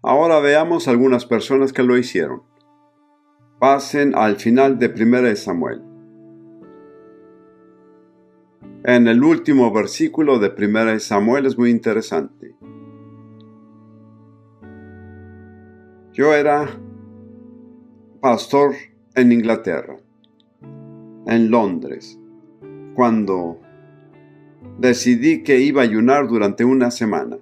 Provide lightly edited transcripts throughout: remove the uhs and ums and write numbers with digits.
Ahora veamos algunas personas que lo hicieron. Pasen al final de 1 Samuel. En el último versículo de 1 Samuel es muy interesante. Yo era pastor en Inglaterra, en Londres, cuando decidí que iba a ayunar durante una semana.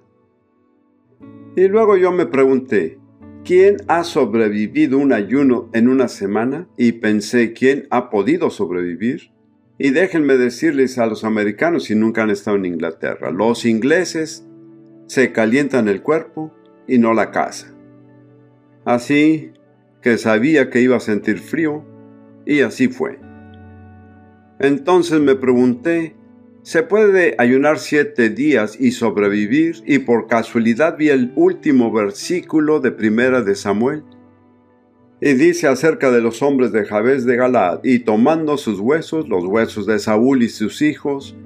Y luego yo me pregunté, ¿quién ha sobrevivido un ayuno en una semana? Y pensé, ¿quién ha podido sobrevivir? Y déjenme decirles a los americanos, si nunca han estado en Inglaterra, los ingleses se calientan el cuerpo y no la casa. Así que sabía que iba a sentir frío, y así fue. Entonces me pregunté, ¿se puede ayunar 7 días y sobrevivir? Y por casualidad vi el último versículo de 1 Samuel. Y dice acerca de los hombres de Jabes de Galaad, y tomando sus huesos, los huesos de Saúl y sus hijos,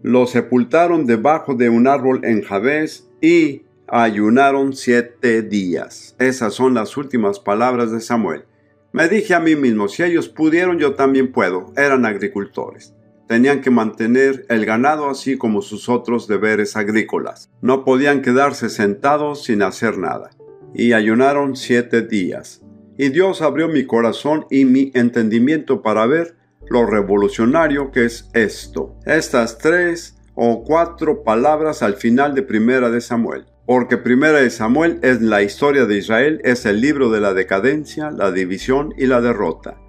los sepultaron debajo de un árbol en Jabes y ayunaron 7 días. Esas son las últimas palabras de Samuel. Me dije a mí mismo, si ellos pudieron, yo también puedo. Eran agricultores. Tenían que mantener el ganado así como sus otros deberes agrícolas. No podían quedarse sentados sin hacer nada. Y ayunaron 7 días. Y Dios abrió mi corazón y mi entendimiento para ver lo revolucionario que es esto. Estas 3 o 4 palabras al final de 1 Samuel. Porque 1 Samuel es la historia de Israel, es el libro de la decadencia, la división y la derrota.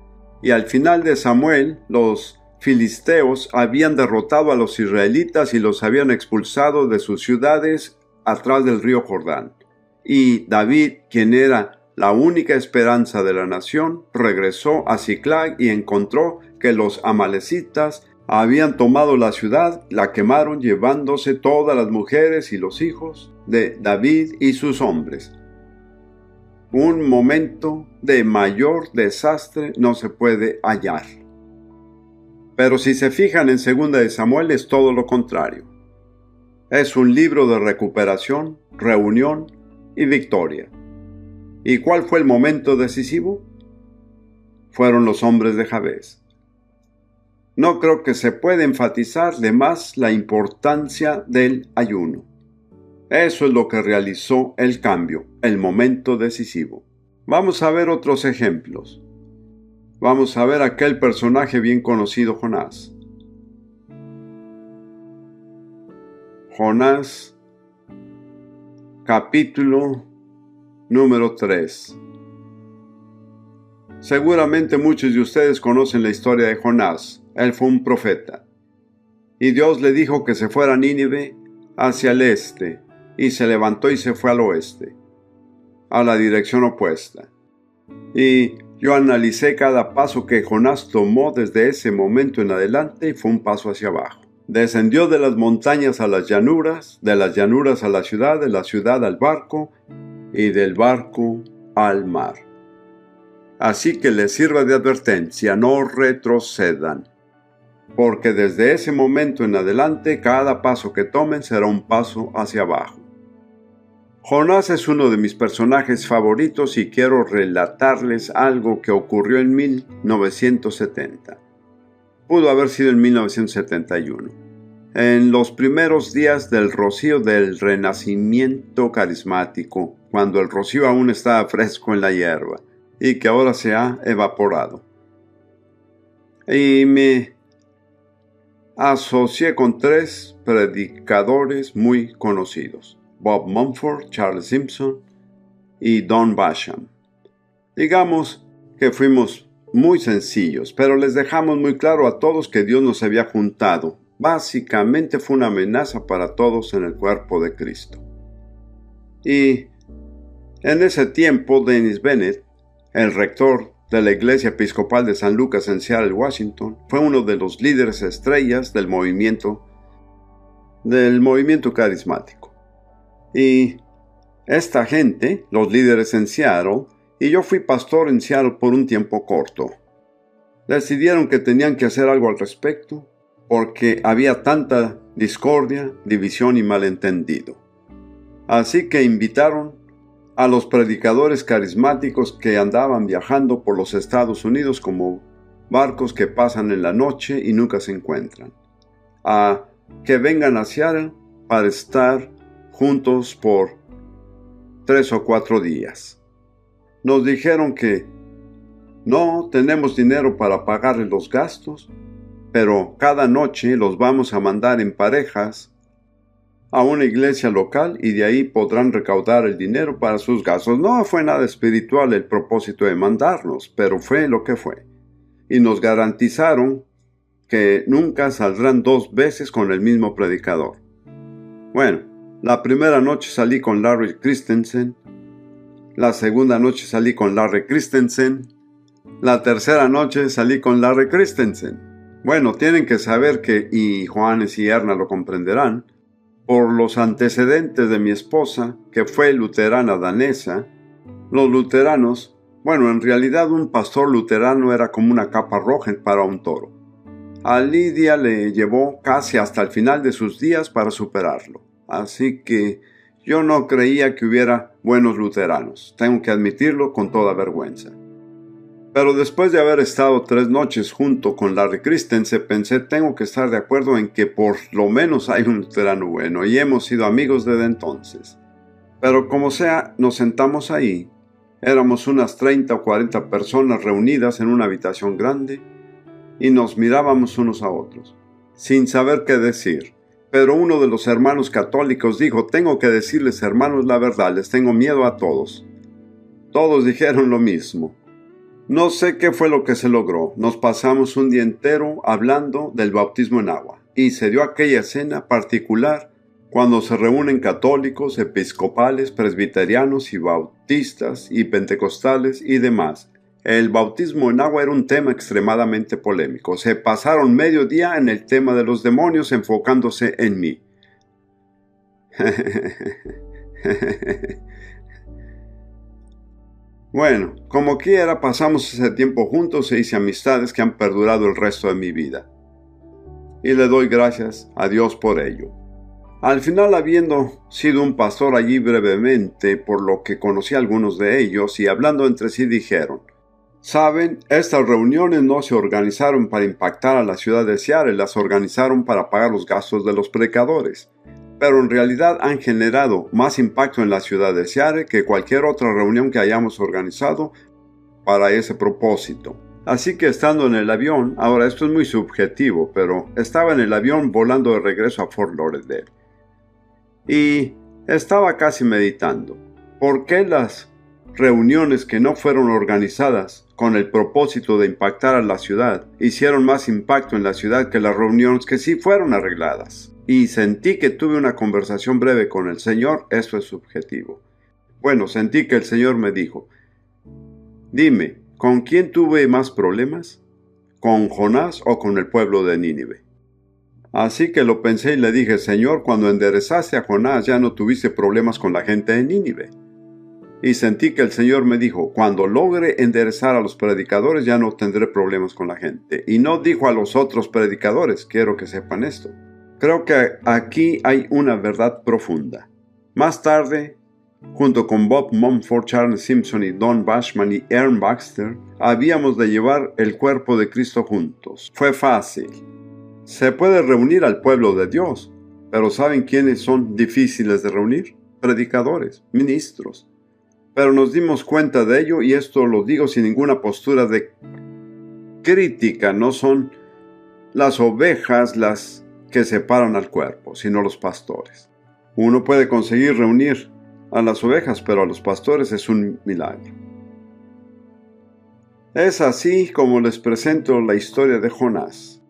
Y al final de Samuel, los filisteos habían derrotado a los israelitas y los habían expulsado de sus ciudades atrás del río Jordán. Y David, quien era la única esperanza de la nación, regresó a Siclag y encontró que los amalecitas habían tomado la ciudad, la quemaron llevándose todas las mujeres y los hijos de David y sus hombres. Un momento de mayor desastre no se puede hallar. Pero si se fijan en 2 Samuel es todo lo contrario. Es un libro de recuperación, reunión y victoria. ¿Y cuál fue el momento decisivo? Fueron los hombres de Jabes. No creo que se pueda enfatizar de más la importancia del ayuno. Eso es lo que realizó el cambio, el momento decisivo. Vamos a ver otros ejemplos. Vamos a ver aquel personaje bien conocido, Jonás. Jonás, capítulo número 3. Seguramente muchos de ustedes conocen la historia de Jonás. Él fue un profeta. Y Dios le dijo que se fuera a Nínive hacia el este, y se levantó y se fue al oeste, a la dirección opuesta. Y yo analicé cada paso que Jonás tomó desde ese momento en adelante y fue un paso hacia abajo. Descendió de las montañas a las llanuras, de las llanuras a la ciudad, de la ciudad al barco y del barco al mar. Así que les sirva de advertencia, no retrocedan, porque desde ese momento en adelante cada paso que tomen será un paso hacia abajo. Jonás es uno de mis personajes favoritos y quiero relatarles algo que ocurrió en 1970. Pudo haber sido en 1971. En los primeros días del rocío del renacimiento carismático, cuando el rocío aún estaba fresco en la hierba y que ahora se ha evaporado. Y me asocié con 3 predicadores muy conocidos: Bob Mumford, Charles Simpson y Don Basham. Digamos que fuimos muy sencillos, pero les dejamos muy claro a todos que Dios nos había juntado. Básicamente fue una amenaza para todos en el cuerpo de Cristo. Y en ese tiempo, Dennis Bennett, el rector de la Iglesia Episcopal de San Lucas en Seattle, Washington, fue uno de los líderes estrellas del movimiento carismático. Y esta gente, los líderes en Seattle, y yo fui pastor en Seattle por un tiempo corto, decidieron que tenían que hacer algo al respecto porque había tanta discordia, división y malentendido. Así que invitaron a los predicadores carismáticos que andaban viajando por los Estados Unidos como barcos que pasan en la noche y nunca se encuentran, a que vengan a Seattle para estar juntos por 3 o 4 días. Nos dijeron que no tenemos dinero para pagarles los gastos, pero cada noche los vamos a mandar en parejas a una iglesia local y de ahí podrán recaudar el dinero para sus gastos. No fue nada espiritual el propósito de mandarnos, pero fue lo que fue. Y nos garantizaron que nunca saldrán 2 veces con el mismo predicador. Bueno, la primera noche salí con Larry Christensen, la segunda noche salí con Larry Christensen, la tercera noche salí con Larry Christensen. Bueno, tienen que saber que, y Juanes y Erna lo comprenderán, por los antecedentes de mi esposa, que fue luterana danesa, los luteranos, bueno, en realidad un pastor luterano era como una capa roja para un toro. A Lidia le llevó casi hasta el final de sus días para superarlo. Así que yo no creía que hubiera buenos luteranos. Tengo que admitirlo con toda vergüenza. Pero después de haber estado 3 noches junto con Larry Christensen, pensé, tengo que estar de acuerdo en que por lo menos hay un luterano bueno, y hemos sido amigos desde entonces. Pero como sea, nos sentamos ahí. Éramos unas 30 o 40 personas reunidas en una habitación grande, y nos mirábamos unos a otros, sin saber qué decir. Pero uno de los hermanos católicos dijo, tengo que decirles, hermanos, la verdad, les tengo miedo a todos. Todos dijeron lo mismo. No sé qué fue lo que se logró. Nos pasamos un día entero hablando del bautismo en agua, y se dio aquella escena particular cuando se reúnen católicos, episcopales, presbiterianos y bautistas y pentecostales y demás. El bautismo en agua era un tema extremadamente polémico. Se pasaron medio día en el tema de los demonios enfocándose en mí. Bueno, como quiera, pasamos ese tiempo juntos e hice amistades que han perdurado el resto de mi vida. Y le doy gracias a Dios por ello. Al final, habiendo sido un pastor allí brevemente, por lo que conocí a algunos de ellos, y hablando entre sí dijeron, saben, estas reuniones no se organizaron para impactar a la ciudad de Seattle, las organizaron para pagar los gastos de los predicadores. Pero en realidad han generado más impacto en la ciudad de Seattle que cualquier otra reunión que hayamos organizado para ese propósito. Así que estando en el avión, ahora esto es muy subjetivo, pero estaba en el avión volando de regreso a Fort Lauderdale. Y estaba casi meditando, ¿por qué las reuniones que no fueron organizadas con el propósito de impactar a la ciudad hicieron más impacto en la ciudad que las reuniones que sí fueron arregladas? Y sentí que tuve una conversación breve con el Señor, eso es subjetivo. Bueno, sentí que el Señor me dijo, dime, ¿con quién tuve más problemas? ¿Con Jonás o con el pueblo de Nínive? Así que lo pensé y le dije, Señor, cuando enderezaste a Jonás ya no tuviste problemas con la gente de Nínive. Y sentí que el Señor me dijo, cuando logre enderezar a los predicadores ya no tendré problemas con la gente. Y no dijo a los otros predicadores, quiero que sepan esto. Creo que aquí hay una verdad profunda. Más tarde, junto con Bob Mumford, Charles Simpson y Don Bashman y Ern Baxter, habíamos de llevar el cuerpo de Cristo juntos. Fue fácil. Se puede reunir al pueblo de Dios, pero ¿saben quiénes son difíciles de reunir? Predicadores, ministros. Pero nos dimos cuenta de ello y esto lo digo sin ninguna postura de crítica. No son las ovejas las que separan al cuerpo, sino los pastores. Uno puede conseguir reunir a las ovejas, pero a los pastores es un milagro. Es así como les presento la historia de Jonás.